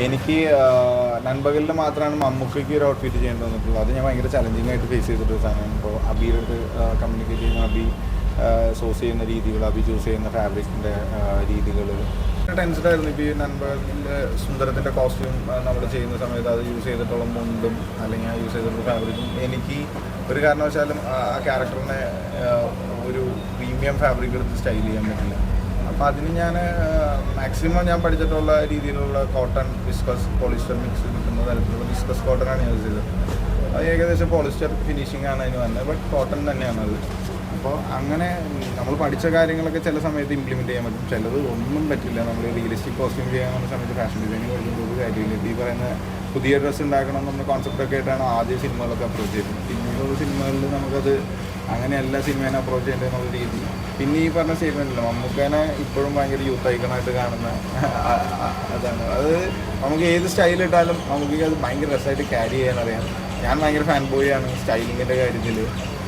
എനിക്ക് നൻപകലിൽ മാത്രമാണ് മമ്മൂക്കയ്ക്ക് ഒരു ഔട്ട്ഫിറ്റ് ചെയ്യേണ്ടി വന്നിട്ടുള്ളത്. അത് ഞാൻ ഭയങ്കര ചലഞ്ചിങ് ആയിട്ട് ഫേസ് ചെയ്തിട്ടൊരു സാധനമാണ്. ഇപ്പോൾ അബിയുടെ അടുത്ത് കമ്മ്യൂണിക്കേറ്റ് ചെയ്യുന്ന അബി സോഴ്സ് ചെയ്യുന്ന രീതികൾ, അബി ചൂസ് ചെയ്യുന്ന ഫാബ്രിക്കിൻ്റെ രീതികൾ ടെൻസ്ഡ് ആയിരുന്നു. ഇപ്പോൾ ഈ നൻപകലിൻ്റെ സുന്ദരത്തിൻ്റെ കോസ്റ്റ്യൂം നമ്മൾ ചെയ്യുന്ന സമയത്ത് അത് യൂസ് ചെയ്തിട്ടുള്ള മുണ്ടും അല്ലെങ്കിൽ യൂസ് ചെയ്തിട്ടുള്ള ഫാബ്രിക്കും എനിക്ക് ഒരു കാരണവശാലും ആ ക്യാരക്ടറിനെ ഒരു പ്രീമിയം ഫാബ്രിക് എടുത്ത് സ്റ്റൈൽ ചെയ്യാൻ പറ്റില്ല. അപ്പോൾ അതിന് ഞാൻ മാക്സിമം ഞാൻ പഠിച്ചിട്ടുള്ള രീതിയിലുള്ള കോട്ടൺ, വിസ്കസ്, പോളിസ്റ്റർ മിക്സ് കിട്ടുന്ന തരത്തിലുള്ള വിസ്കസ് കോട്ടനാണ് യൂസ് ചെയ്തത്. അത് ഏകദേശം പോളിസ്റ്റർ ഫിനിഷിംഗ് ആണ് അതിന് വന്നത്, ബട്ട് കോട്ടൺ തന്നെയാണത്. അപ്പോൾ അങ്ങനെ നമ്മൾ പഠിച്ച കാര്യങ്ങളൊക്കെ ചില സമയത്ത് ഇംപ്ലിമെൻറ്റ് ചെയ്യാൻ പറ്റും, ചിലത് ഒന്നും പറ്റില്ല. നമ്മൾ റിയലിസ്റ്റിക് കോസ്റ്റ്യൂം ചെയ്യാൻ പോകുന്ന സമയത്ത് ഫാഷൻ ഡിസൈനിങ് പഠിക്കുമ്പോൾ ഒരു കാര്യമില്ല. ഈ പറയുന്ന പുതിയ ഡ്രസ്സ് ഉണ്ടാക്കണം എന്നുള്ള കോൺസെപ്റ്റൊക്കെ ആയിട്ടാണ് ആദ്യ സിനിമകളൊക്കെ അപ്രോച്ച് ചെയ്യുന്നത്. പിന്നീടുള്ള സിനിമകളിൽ നമുക്കത് അങ്ങനെയല്ല സിനിമേനെ അപ്രോച്ച് ചെയ്യേണ്ടതെന്നുള്ള രീതി. പിന്നെ ഈ പറഞ്ഞ സ്റ്റേറ്റ്മെൻറ്റില്ല, മമ്മൂക്കേനെ ഇപ്പോഴും ഭയങ്കര യൂത്ത് ഐക്കണായിട്ട് കാണുന്ന അതാണ്. അത് നമുക്ക് ഏത് സ്റ്റൈലിട്ടാലും നമുക്ക് അത് ഭയങ്കര രസമായിട്ട് ക്യാരി ചെയ്യാനറിയാം. ഞാൻ ഭയങ്കര ഫാൻ ബോയ് ആണ് സ്റ്റൈലിങ്ങിൻ്റെ കാര്യത്തിൽ.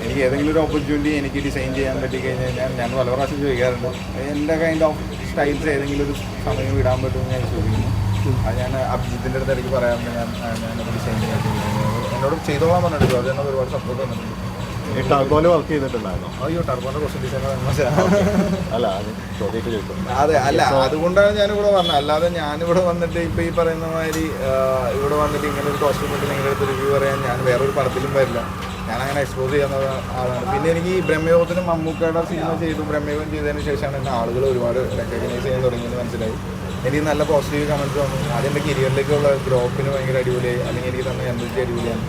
എനിക്ക് ഏതെങ്കിലും ഒരു ഓപ്പർച്യൂണിറ്റി എനിക്ക് ഡിസൈൻ ചെയ്യാൻ പറ്റി കഴിഞ്ഞാൽ ഞാൻ പല പ്രാവശ്യം ചോദിക്കാറുണ്ട്, എൻ്റെ കൈൻഡ് ഓഫ് സ്റ്റൈൽസ് ഏതെങ്കിലും ഒരു സമയം വിടാൻ പറ്റുമെന്ന് ഞാൻ ചോദിക്കുന്നു. അത് ഞാൻ അഭിജിത്തിൻ്റെ അടുത്ത് ഇടയ്ക്ക് പറയാറുണ്ട്, ഞാനത് ഡിസൈൻ ചെയ്യാൻ എന്നോട് ചെയ്തോളാൻ പറഞ്ഞിട്ടുള്ളൂ. അത് എന്നോട് ഒരുപാട് സപ്പോർട്ട് വന്നിട്ടുണ്ട്. ഈ ടർബോയിൽ വർക്ക് ചെയ്തിട്ടുണ്ടായിരുന്നു? അയ്യോ, ടർബോൻ്റെ ക്വസ്റ്റ്യൻ ഡിസൈനർ അല്ല, അത് ചോദ്യമായിട്ട് ചോദിക്കും. അതെ, അല്ല അതുകൊണ്ടാണ് ഞാനിവിടെ വന്നത്. അല്ലാതെ ഞാനിവിടെ വന്നിട്ട് ഇപ്പോൾ ഈ പറയുന്ന മാതിരി ഇവിടെ വന്നിട്ട് ഇങ്ങനെ ഒരു കോസ്റ്റ്യൂം ഇട്ട് നിങ്ങളുടെ അടുത്ത് റിവ്യൂ പറയാൻ ഞാൻ വേറൊരു പടത്തിലും വരില്ല. ഞാനങ്ങനെ എക്സ്പോസ് ചെയ്യുന്ന ആളാണ്. പിന്നെ എനിക്ക് ഈ ബ്രഹ്മയോഗത്തിന് മമ്മൂക്കയുടെ സിനിമ ചെയ്തു, ബ്രഹ്മയോഗം ചെയ്തതിന് ശേഷമാണ് എന്നെ ആളുകൾ ഒരുപാട് റെക്കഗ്നൈസ് ചെയ്യാൻ തുടങ്ങിയെന്ന് മനസ്സിലായി. എനിക്ക് നല്ല പോസിറ്റീവ് കമൻറ്റ്സ് വന്നു. അതെൻ്റെ കരിയറിലേക്കുള്ള ഗ്രോപ്പിന് ഭയങ്കര അടിപൊളിയായി, അല്ലെങ്കിൽ എനിക്ക് തന്നെ എനർജി അടിപൊളിയാണ്.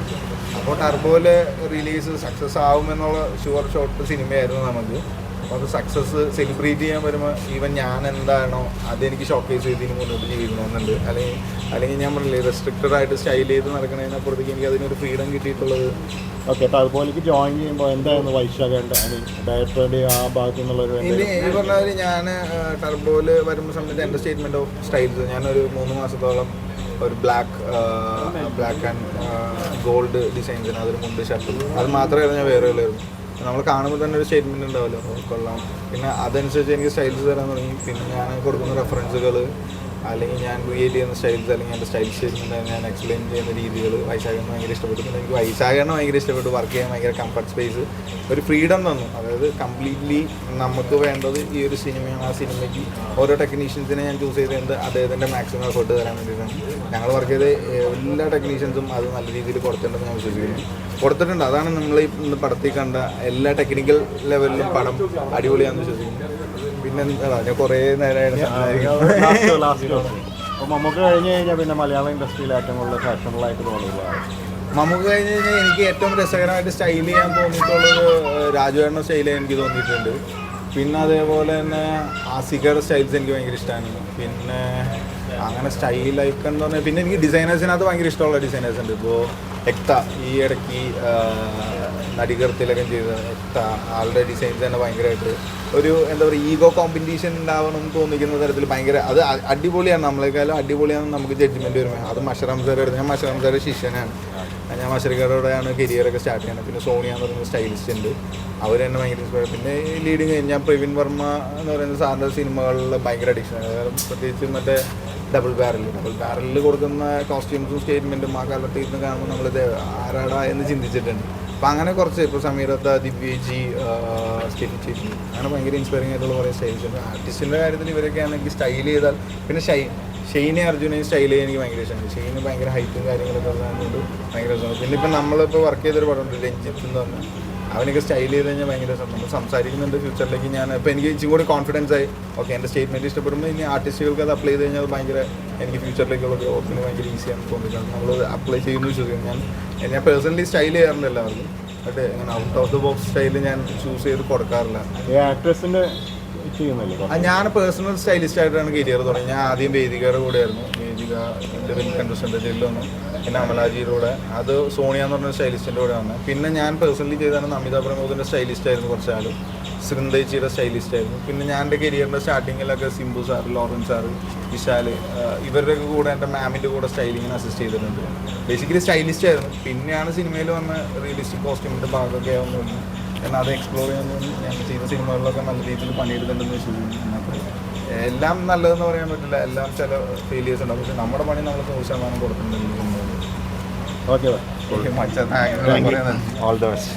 അപ്പോൾ ടർബോയിലെ റിലീസ് സക്സസ് ആവുമെന്നുള്ള ഷുവർ ഷോട്ട് സിനിമയായിരുന്നു നമുക്ക്. അപ്പോൾ അത് സക്സസ് സെലിബ്രേറ്റ് ചെയ്യാൻ വരുമ്പോൾ ഈവൻ ഞാൻ എന്താണോ അതെനിക്ക് ഷോക്കേസ് ചെയ്ത് ഇനി മുന്നോട്ട് ചെയ്യണമെന്നുണ്ട്. അല്ലെങ്കിൽ ഞാൻ പറഞ്ഞില്ലേ, റെസ്ട്രിക്റ്റഡ് ആയിട്ട് സ്റ്റൈൽ ചെയ്ത് നടക്കുന്നതിനപ്പുറത്തേക്ക് എനിക്ക് അതിനൊരു ഫ്രീഡം കിട്ടിയിട്ടുള്ളത്. ഓക്കെ, ടർബോയിലേക്ക് ജോയിൻ ചെയ്യുമ്പോൾ എന്തായിരുന്നു വൈശാഖേണ്ട ഡയറക്ടറുടെ ആ ഭാഗത്തു നിന്നുള്ളൊരു? ഇനി ഈ പറഞ്ഞാൽ ഞാൻ ടർബോയിൽ വരുമ്പോൾ സമയത്ത് എൻ്റെ സ്റ്റേറ്റ്മെൻറ്റ് ഓഫ് സ്റ്റൈൽസ് ഞാനൊരു 3 മാസത്തോളം ഒരു ബ്ലാക്ക് ആൻഡ് ഗോൾഡ് ഡിസൈൻസിന് അതൊരു മുണ്ട് ഷർട്ടും അത് മാത്രമായിരുന്നു ഞാൻ വേറെ ഉള്ളായിരുന്നു. നമ്മൾ കാണുമ്പോൾ തന്നെ ഒരു സ്റ്റേറ്റ്മെൻറ്റ് ഉണ്ടാവുമല്ലോ, കൊള്ളാം. പിന്നെ അതനുസരിച്ച് എനിക്ക് സ്റ്റൈൽസ് തരാൻ തുടങ്ങി. പിന്നെ ഞാൻ കൊടുക്കുന്ന റെഫറൻസുകൾ അല്ലെങ്കിൽ ഞാൻ ക്രിയേറ്റ് ചെയ്യുന്ന സ്റ്റൈൽസ് അല്ലെങ്കിൽ എൻ്റെ സ്റ്റൈൽ സ്റ്റേറ്റ്മെൻറ്റ് ഞാൻ എക്സ്പ്ലെയിൻ ചെയ്യുന്ന രീതികൾ വൈശാഖന് ഭയങ്കര ഇഷ്ടപ്പെട്ടു. പിന്നെ എനിക്ക് വൈശാഖന് ഭയങ്കര ഇഷ്ടപ്പെട്ടു. വർക്ക് ചെയ്യാൻ ഭയങ്കര കംഫർട്ട് സ്പേസ്, ഒരു ഫ്രീഡം തന്നു. അതായത് കംപ്ലീറ്റ്ലി നമുക്ക് വേണ്ടത് ഈ ഒരു സിനിമയാണ്. ആ സിനിമയ്ക്ക് ഓരോ ടെക്നീഷ്യൻസിനെ ഞാൻ ചൂസ് ചെയ്തത് അദ്ദേഹത്തിൻ്റെ മാക്സിമം എഫേർട്ട് തരാൻ വേണ്ടിയിട്ടാണ്. ഞങ്ങൾ വർക്ക് ചെയ്ത എല്ലാ ടെക്നീഷ്യൻസും അത് നല്ല രീതിയിൽ കൊടുത്തിട്ടുണ്ടെന്ന് ഞാൻ വിശ്വസിക്കുന്നു. കൊടുത്തിട്ടുണ്ട്. അതാണ് നമ്മൾ ഇന്ന് പടത്തിൽ കണ്ട എല്ലാ ടെക്നിക്കൽ ലെവലിലും പടം അടിപൊളിയാണെന്ന് വിശ്വസിക്കുന്നു. പിന്നെ ഞാൻ കുറേ നേരമായിട്ട് മമ്മൂക്ക് കഴിഞ്ഞ് കഴിഞ്ഞാൽ പിന്നെ മലയാള ഇൻഡസ്ട്രിയിൽ ഏറ്റവും കൂടുതൽ ഫാഷണബിളായിട്ട് തോന്നിയിട്ടുള്ളതാണ്. മമ്മൂക്ക് കഴിഞ്ഞ് കഴിഞ്ഞാൽ എനിക്ക് ഏറ്റവും രസകരമായിട്ട് സ്റ്റൈൽ ചെയ്യാൻ തോന്നിയിട്ടുള്ളത് രാജുവേട്ടൻ്റെ സ്റ്റൈൽ എനിക്ക് തോന്നിയിട്ടുണ്ട്. പിന്നെ അതേപോലെ തന്നെ ആസികയുടെ സ്റ്റൈൽസ് എനിക്ക് ഭയങ്കര ഇഷ്ടമാണ്. പിന്നെ അങ്ങനെ സ്റ്റൈൽ ഐക്കൺ എന്ന് പറഞ്ഞാൽ പിന്നെ എനിക്ക് ഡിസൈനേഴ്സിനകത്ത് ഭയങ്കര ഇഷ്ടമുള്ള ഡിസൈനേഴ്സ് ഉണ്ട്. ഇപ്പോൾ എക്ത ഈ ഇടയ്ക്ക് നടികർ തിലകം ചെയ്ത എക്ത ആളുടെ ഡിസൈൻസ് തന്നെ ഭയങ്കരമായിട്ട് ഒരു എന്താ പറയുക ഈഗോ കോമ്പറ്റീഷൻ ഉണ്ടാവണം എന്ന് തോന്നിക്കുന്ന തരത്തിൽ ഭയങ്കര അത് അടിപൊളിയാണ്. നമ്മളെക്കാളും അടിപൊളിയാണെന്ന് നമുക്ക് ജഡ്ജ്മെൻറ്റ് വരുമ്പോൾ അത് മഷറാം സാർ എടുത്ത്. ഞാൻ മഷറാം സാറിൻ്റെ ശിഷ്യനാണ്. ഞാൻ മഷറിക്കാരോടെയാണ് കരിയറൊക്കെ സ്റ്റാർട്ട് ചെയ്യുന്നത്. പിന്നെ സോണിയ എന്ന് പറയുന്ന സ്റ്റൈലിസ്റ്റ് ഉണ്ട്, അവർ തന്നെ ഭയങ്കര ഇൻസ്പയർ. പിന്നെ ലീഡിങ് ഞാൻ പ്രവീൺ വർമ്മ എന്ന് പറയുന്ന സാറിൻ്റെ സിനിമകളിൽ ഭയങ്കര അഡിക്ഷനാണ്. പ്രത്യേകിച്ച് മറ്റേ ഡബിൾ ബാരലിൽ കൊടുക്കുന്ന കോസ്റ്റ്യൂംസും സ്റ്റേറ്റ്മെൻറ്റും ആ കാലത്ത് ഇരുന്ന് കാണുമ്പോൾ നമ്മളിത് ആരാടാ എന്ന് ചിന്തിച്ചിട്ടുണ്ട്. അപ്പോൾ അങ്ങനെ കുറച്ച് ഇപ്പോൾ സമീറത്ത, ദിവ്യജി, സ്റ്റെഫി അങ്ങനെ ഭയങ്കര ഇൻസ്പയറിംഗ് ആയിട്ടുള്ള കുറേ സ്റ്റൈൽസ് ഉണ്ട്. ആർട്ടിസ്റ്റിൻ്റെ കാര്യത്തിൽ ഇവരൊക്കെ ആണെങ്കിൽ സ്റ്റൈൽ ചെയ്താൽ പിന്നെ ഷെയ്നെ അർജുനെയും സ്റ്റൈൽ ചെയ്യാൻ എനിക്ക് ഭയങ്കര ഇഷ്ടമാണ്. ഷെയ്ന് ഭയങ്കര ഹൈറ്റും കാര്യങ്ങളൊക്കെ ഉള്ളതുകൊണ്ട് ഭയങ്കര ഇഷ്ടമാണ്. പിന്നെ ഇപ്പം നമ്മളിപ്പോൾ വർക്ക് ചെയ്തൊരു പടമുണ്ട് രഞ്ജിത്ത് എന്ന് പറഞ്ഞാൽ, അവനൊക്കെ സ്റ്റൈൽ ചെയ്ത് കഴിഞ്ഞാൽ ഭയങ്കര രസം. നമ്മൾ സംസാരിക്കുന്നുണ്ട് ഫ്യൂച്ചറിലേക്ക്. ഞാൻ ഇപ്പോൾ എനിക്ക് ഇച്ചിരി കൂടി കോൺഫിഡൻസ് ആയി. ഓക്കെ, എൻ്റെ സ്റ്റേറ്റ്മെൻറ്റ് ഇഷ്ടപ്പെടുമ്പോൾ ഇനി ആർട്ടിസ്റ്റുകൾക്ക് അത് അപ്ലൈ ചെയ്ത് കഴിഞ്ഞാൽ അത് ഭയങ്കര എനിക്ക് ഫ്യൂച്ചറിലേക്കുള്ള ഗ്രോത്തിന് ഭയങ്കര ഈസിയാണ് തോന്നിയിട്ടുണ്ട്. നമ്മൾ അപ്ലൈ ചെയ്യുന്നു വിശ്വസിക്കുന്നു. ഞാൻ പേഴ്സണലി സ്റ്റൈൽ ചെയ്യാറുണ്ട് എല്ലാവർക്കും, ബട്ട് ഇങ്ങനെ out of the box style ഞാൻ ചൂസ് ചെയ്ത് കൊടുക്കാറില്ല. ഞാൻ പേഴ്സണൽ സ്റ്റൈലിസ്റ്റ് ആയിട്ടാണ് കരിയർ തുടങ്ങി. ഞാൻ ആദ്യം വേദികയുടെ കൂടെയായിരുന്നു. വേദിക എൻ്റെ വലിയ കണ്ടസ്റ്റൻ്റ് ജയിലൊന്നും. പിന്നെ അമലാജിയുടെ കൂടെ, അത് സോണിയ എന്ന് പറഞ്ഞ സ്റ്റൈലിസ്റ്റിൻ്റെ കൂടെ വന്നത്. പിന്നെ ഞാൻ പേഴ്സണലി ചെയ്താണ് നമിത പ്രമോദിൻ്റെ സ്റ്റൈലിസ്റ്റ് ആയിരുന്നു കുറച്ച് നാളും, ശൃന്ദേച്ചിയുടെ സ്റ്റൈലിസ്റ്റ് ആയിരുന്നു. പിന്നെ ഞാൻ എൻ്റെ കരിയറിൻ്റെ സ്റ്റാർട്ടിങ്ങിലൊക്കെ Simbu sir, Lawrence sir, Vishal ഇവരുടെയൊക്കെ കൂടെ എൻ്റെ മാമിൻ്റെ കൂടെ സ്റ്റൈലിങ്ങിന് അസിസ്റ്റ് ചെയ്തിട്ടുണ്ട്. ബേസിക്കലി സ്റ്റൈലിസ്റ്റ് ആയിരുന്നു. പിന്നെയാണ് സിനിമയിൽ വന്ന് റിയലിസ്റ്റിക് കോസ്റ്റ്യൂമിൻ്റെ ഭാഗമൊക്കെ ആവുന്നു. എന്നാൽ അത് എക്സ്പ്ലോർ ചെയ്യുന്നു. ഞാൻ ചെയ്ത സിനിമകളിലൊക്കെ നല്ല രീതിയിൽ പണിയെടുത്തിട്ടുണ്ടെന്ന് വിശ്വസിക്കുന്നു. എല്ലാം നല്ലതെന്ന് പറയാൻ പറ്റില്ല, എല്ലാം ചില ഫെയിലിയേഴ്സ് ഉണ്ടാവും. പക്ഷെ നമ്മുടെ പണി നമ്മൾ 100% കൊടുക്കുന്നുണ്ടെങ്കിൽ ഓക്കെ മച്ചാ ഓൾ ദ ബെസ്റ്റ്.